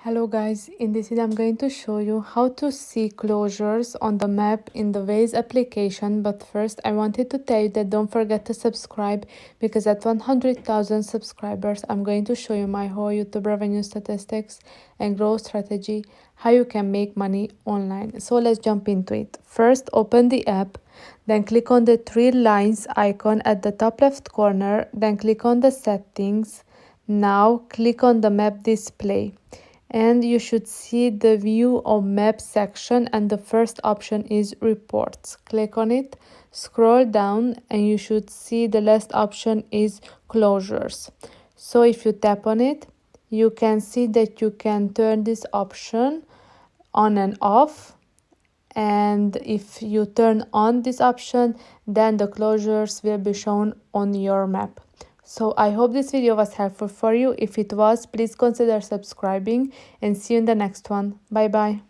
Hello guys, in this video I'm going to show you how to see closures on the map in the Waze application. But first I wanted to tell you that don't forget to subscribe, because at 100,000 subscribers I'm going to show you my whole YouTube revenue statistics and growth strategy, how you can make money online. So let's jump into it. First, open the app, then click on the three lines icon at the top left corner, then click on the settings. Now click on the map display and you should see the view of map section, and the first option is reports. Click on it, scroll down, and you should see the last option is closures. So if you tap on it, you can see that you can turn this option on and off, and if you turn on this option, then the closures will be shown on your map. So I hope this video was helpful for you. If it was, please consider subscribing, and see you in the next one. Bye bye.